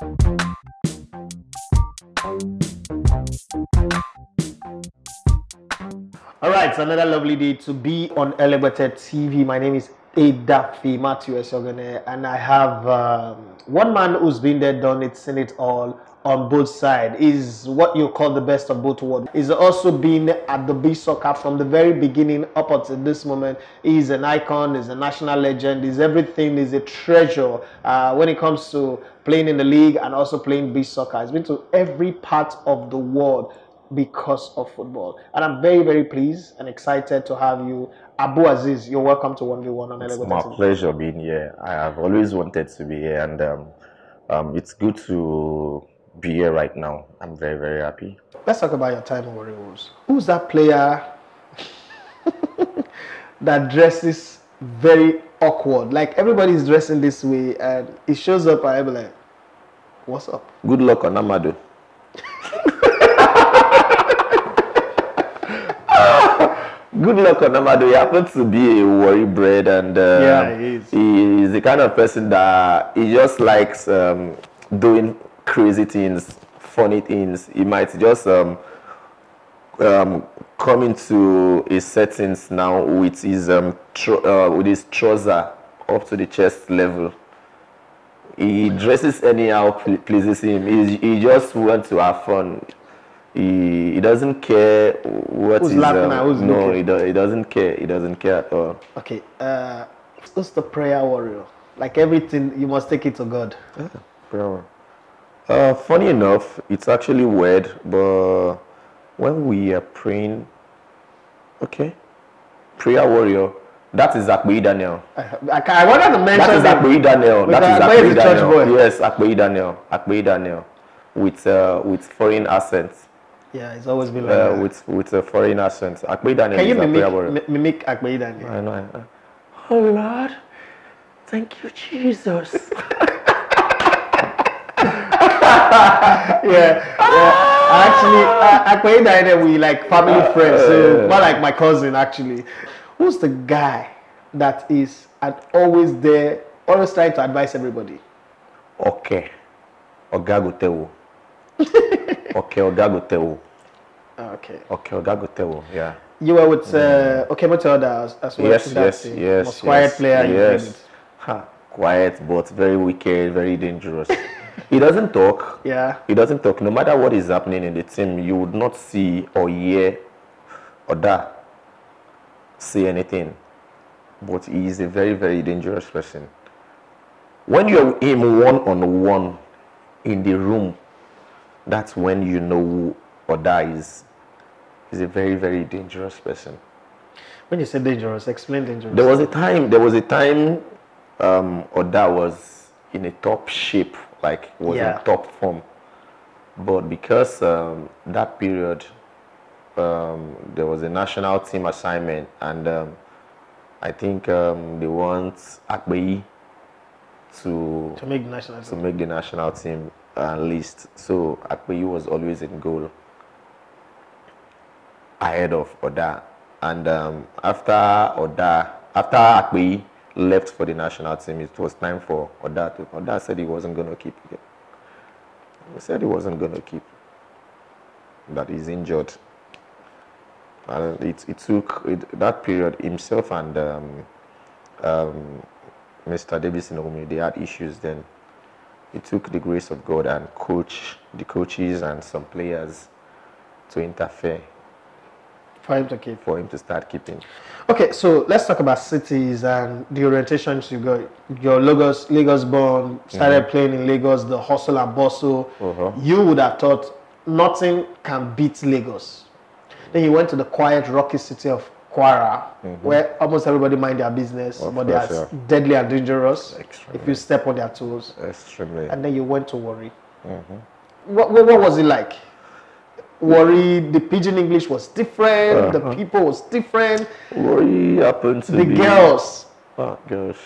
All right, it's another lovely day to be on Elevated TV. My name is Edafi Matthew Esogene, and I have one man who's been there, done it, seen it all on both sides. Is what you call the best of both worlds. He's also been at the beach soccer from the very beginning up until this moment. He's an icon, he's a national legend, he's everything, he's a treasure when it comes to playing in the league and also playing beach soccer. He's been to every part of the world because of football. And I'm very, very pleased and excited to have you. Abu Azeez, you're welcome to 1v1 on It's Elevated my TV. pleasure being here. I have always wanted to be here, and it's good to be here right now. I'm very, very happy. Let's talk about your time in Warri. Who's that player that dresses very awkward? Like everybody's dressing this way and he shows up and I'm like, what's up? Good luck on Amado. Good luck on Amado. He happens to be a Warri bred, and Yeah, he is. He is the kind of person that he just likes doing crazy things, funny things. He might just come into his settings now with his trouser up to the chest level. He dresses anyhow, pleases him. He just wants to have fun. He doesn't care what Who's is laughing at who's no, looking? he doesn't care. He doesn't care at all. Okay, who's the prayer warrior? Like everything, you must take it to God. Funny enough, it's actually weird, but when we are praying, okay, prayer warrior, that is Akbeyi Daniel. I wanted to mention That is Akbeyi Daniel. That is Akbeyi is Akbeyi a church Daniel. boy. Yes, Akbeyi Daniel. Akbeyi Daniel, with foreign accents. Yeah, it's always been like that. With a foreign accent. Akbeyi Daniel Can you is a prayer warrior. mimic Akbeyi Daniel? I know. Oh Lord, thank you, Jesus. yeah. Actually, Akbeyi Daniel, we like family friends, so more like my cousin actually. Who's the guy that is always there, always trying to advise everybody? Okay. Ogagotewo. Okay, Ogagotewo. Okay. Okay, Ogagotewo. Yeah. You were with Okemotoda as well. Yes. Most quiet player you played with. Ha, quiet, but very wicked, very dangerous. He doesn't talk. Yeah. He doesn't talk. No matter what is happening in the team, you would not see or hear or say anything. But he is a very, very dangerous person. When you're him one-on-one in the room, that's when you know who Oda is. He's a very, very dangerous person. When you say dangerous, explain dangerous. There was a time Oda was in a top shape, like was in top form. But because that period there was a national team assignment, and I think they want Akbeyi to make the national team. list. So Akbeyi was always in goal ahead of Oda, and after Akbeyi left for the national team, it was time for Oda to. Oda said he wasn't going to keep it. He said he wasn't going to keep. That he's injured. And it took that period, himself and Mr. Davis Nomi, they had issues then. It took the grace of God and the coaches and some players to interfere. For him to keep. For him to start keeping. Okay, so let's talk about cities and the orientations you got. Your Lagos born, started playing in Lagos, the hustle and bustle. You would have thought nothing can beat Lagos. Then you went to the quiet, rocky city of Kwara, where almost everybody mind their business, but they are deadly and dangerous if you step on their toes. Extremely. And then you went to Warri. What was it like? Warri, the pidgin English was different, the people was different. Warri happened to the be... girls. Oh, gosh.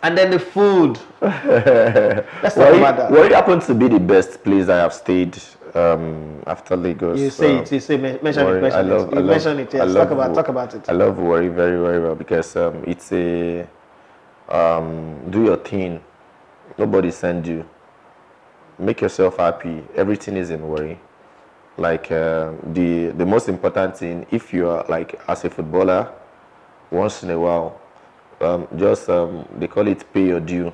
And then the food. Let's talk about that. Warri happened to be the best place I have stayed after Lagos. You say it. You say mention Warri, it. Mention it. Yes. Talk about it. I love Warri very, very well because it's a do your thing. Nobody send you. make yourself happy. Everything is in Warri. Like the most important thing, if you are like as a footballer, once in a while, just they call it pay your due.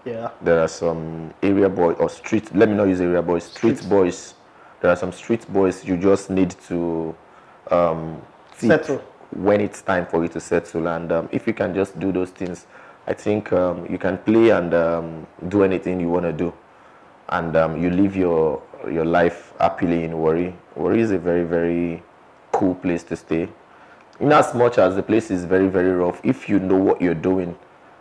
Yeah. There are some area boys or street. Let me not use area boys. Street boys. There are some street boys. You just need to Settle when it's time for you to settle. And if you can just do those things, I think you can play and do anything you want to do, and you live your life happily in Warri. Warri is a very, very cool place to stay. In as much as the place is very, very rough, if you know what you're doing,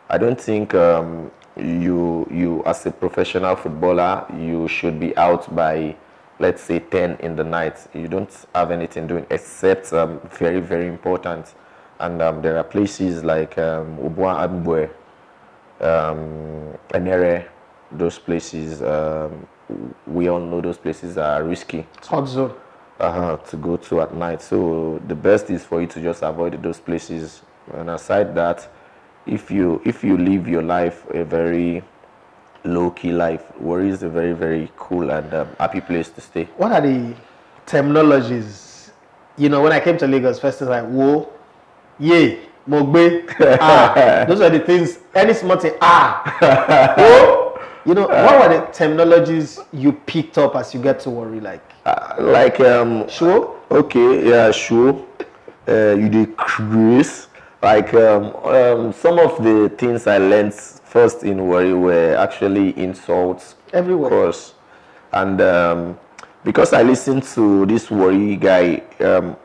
I don't think you as a professional footballer, you should be out by, let's say, 10 in the night. You don't have anything doing except very, very important. And there are places like Abu Azeez, Enere. Those places, we all know those places are risky. it's hot zone. To go to at night. So the best is for you to just avoid those places. And aside that, if you live your life a very low-key life, Warri is a very, very cool and happy place to stay. What are the terminologies? You know, when I came to Lagos, first it's like wo, ye, mogbe, ah. Those are the things. Any small thing, ah, wo. You know, what were the terminologies you picked up as you get to Warri? Like, sure. Okay, yeah, sure. You did cruise. Like some of the things I learned first in Warri were actually insults. Everywhere. Of course. And because I listened to this Warri guy,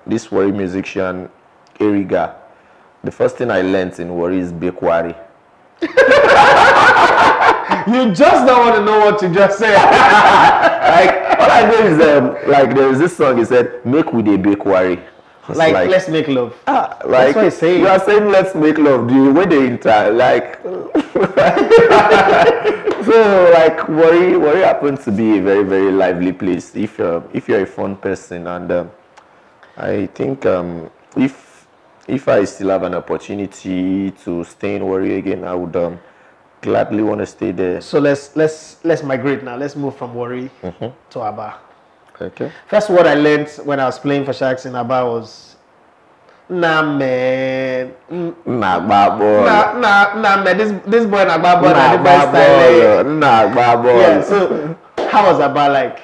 this Warri musician, Eriga, the first thing I learned in Warri is Bekwari. You just don't want to know what you just said. Like all I know is like there is this song. He said, "Make with a Bekwari." Like let's make love. Like that's what he's saying. You are saying let's make love. Do you when they enter like so like Warri happens to be a very, very lively place if you're a fun person, and I think if I still have an opportunity to stay in Warri again, I would gladly want to stay there. So let's migrate now. Let's move from Warri to Aba. Okay. First word I learned when I was playing for Sharks in Aba was nah man. Nah babo. Nah man. This boy na babo na the best style. Nah babo. Yeah. So how was Aba like?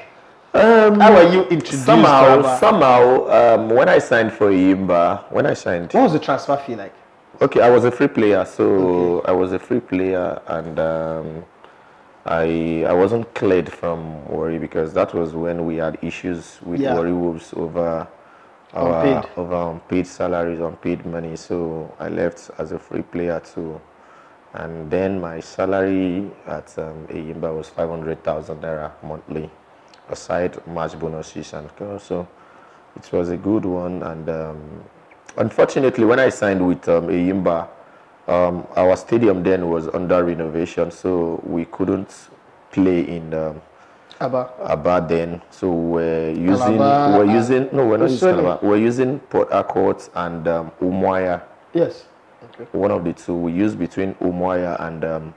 How were you introduced to Aba? Somehow, when I signed for Yimba, what was the transfer fee like? Okay, I was a free player, so I was a free player, and I wasn't cleared from Warri because that was when we had issues with Warri Wolves over our unpaid salaries, unpaid money. So I left as a free player too, and then my salary at Yimba was 500,000 naira monthly, aside match bonuses and so it was a good one. And unfortunately, when I signed with Yimba, our stadium then was under renovation, so we couldn't play in Aba then. So we're using Port Harcourt and Umuahia. Yes. Okay. One of the two. We use between Umuahia and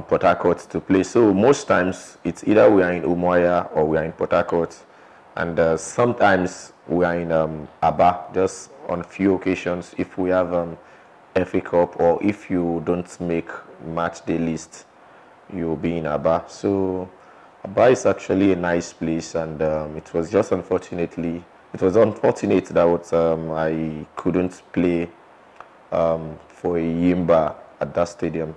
Port Harcourt to play. So most times it's either we are in Umuahia or we are in Port Harcourt, and sometimes we are in Aba, just on few occasions if we have FA Cup, or if you don't make match day list, you'll be in Aba. So Aba is actually a nice place, and it was unfortunate that I couldn't play for Yimba at that stadium.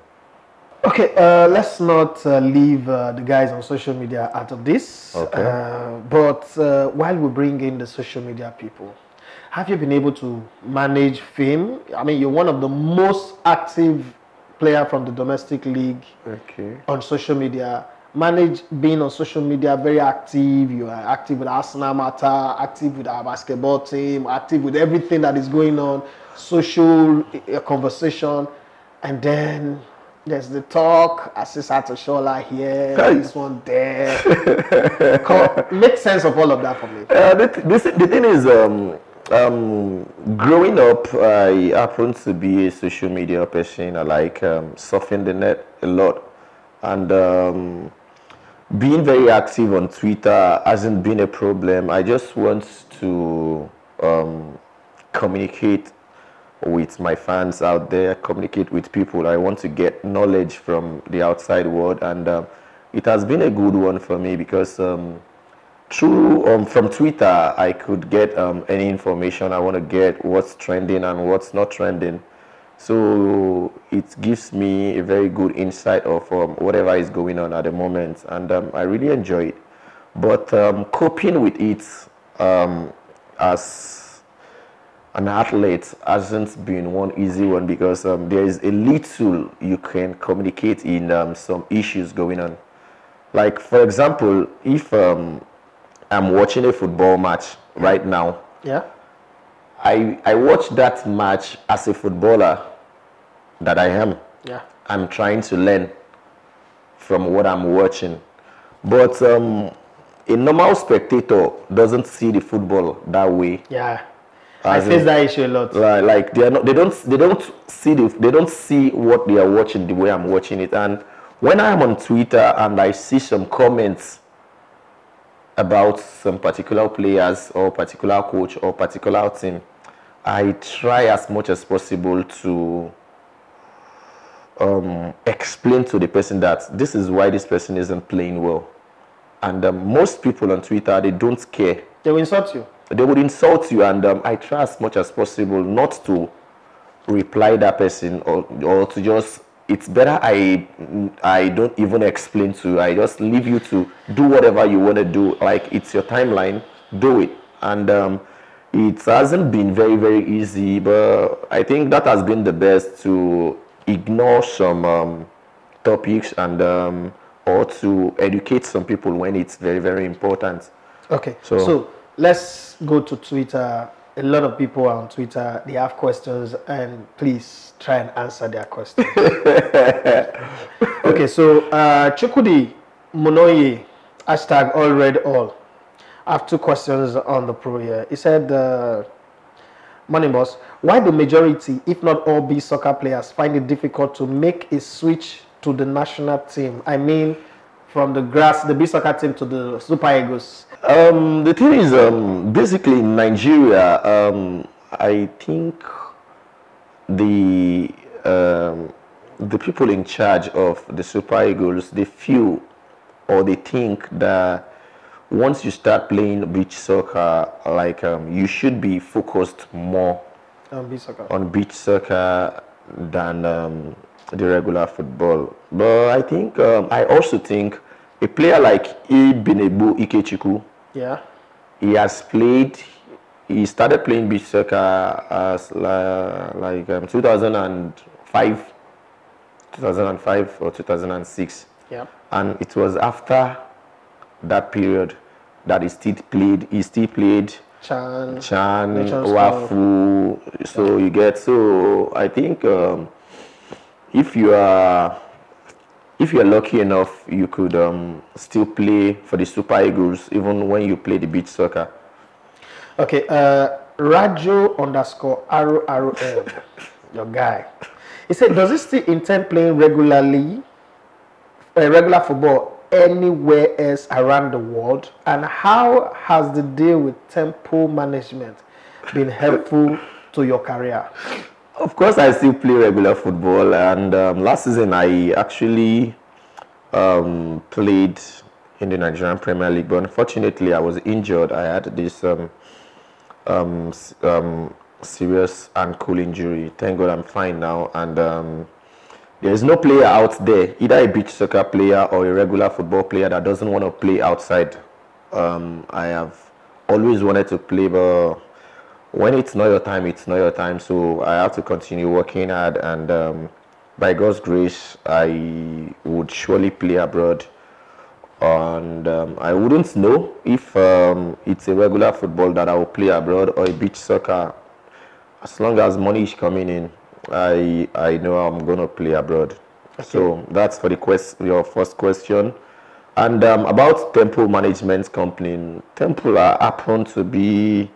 Okay, let's not leave the guys on social media out of this. Okay. But while we bring in the social media people, have you been able to manage fame? I mean, you're one of the most active player from the domestic league on social media. Manage being on social media, very active. You are active with Arsenal Matter, active with our basketball team, active with everything that is going on, social conversation, and then there's the talk. Aziz Atoshola here, this one there. Make sense of all of that for me. The thing is, growing up, I happen to be a social media person. I like surfing the net a lot, and being very active on Twitter hasn't been a problem. I just want to communicate with my fans out there, communicate with people. I want to get knowledge from the outside world, and it has been a good one for me because through from Twitter I could get any information I want to get, what's trending and what's not trending. So it gives me a very good insight of whatever is going on at the moment, and I really enjoy it. But coping with it as an athlete hasn't been one easy one because there is a little you can communicate in some issues going on. Like, for example, if I'm watching a football match right now, Yeah. I watch that match as a footballer that I am. Yeah. I'm trying to learn from what I'm watching. But a normal spectator doesn't see the football that way. Yeah. I face that issue a lot. Like they don't see what they are watching the way I'm watching it. And when I'm on Twitter and I see some comments about some particular players or particular coach or particular team, I try as much as possible to explain to the person that this is why this person isn't playing well. And most people on Twitter, they don't care. They will insult you. They would insult you, and I try as much as possible not to reply that person or to just, it's better I don't even explain to you. I just leave you to do whatever you want to do. Like, it's your timeline, do it. And it hasn't been very, very easy, but I think that has been the best, to ignore some topics and or to educate some people when it's very, very important. Okay, so let's go to Twitter. A lot of people are on Twitter. They have questions, and please try and answer their questions. Okay, so Chukudi Monoye, hashtag all read all. I have two questions on the pro here. He said, Morning boss, why do majority, if not all, B soccer players find it difficult to make a switch to the national team? I mean, from the grass, the B soccer team, to the Super Eagles. The thing is, basically in Nigeria, I think the people in charge of the Super Eagles, they feel or they think that once you start playing beach soccer, like you should be focused more on beach soccer than the regular football. But I think I also think a player like Ibinebu Ikechukwu, yeah, he started playing beach soccer as 2005 or 2006. Yeah. And it was after that period that he still played Chan, Wafu. So you get, so I think if you are lucky enough, you could still play for the Super Eagles even when you play the beach soccer. Okay, Rajo _RORM, your guy. He said, does he still intend playing regular football anywhere else around the world? And how has the deal with tempo management been helpful to your career? Of course, I still play regular football, and last season I actually played in the Nigerian Premier League, but unfortunately I was injured. I had this serious ankle injury. Thank God I'm fine now, and there is no player out there, either a beach soccer player or a regular football player, that doesn't want to play outside. I have always wanted to play, but when it's not your time, it's not your time. So I have to continue working hard, and by God's grace, I would surely play abroad. And I wouldn't know if it's a regular football that I will play abroad or a beach soccer. As long as money is coming in, I know I'm going to play abroad. Okay. So that's for your first question. And about Temple Management Company, Temple happen to be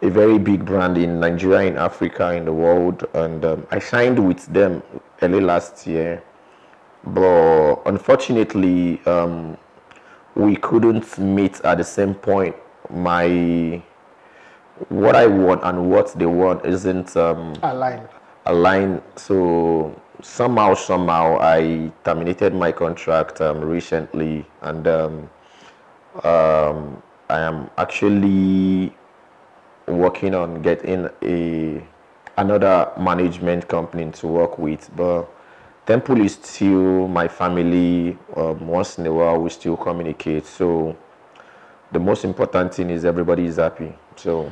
a very big brand in Nigeria, in Africa, in the world. And I signed with them early last year. But unfortunately, we couldn't meet at the same point. What I want and what they want isn't aligned. So somehow I terminated my contract recently, and I am actually working on getting another management company to work with. But Temple is still my family. Once in a while we still communicate. So the most important thing is everybody is happy. So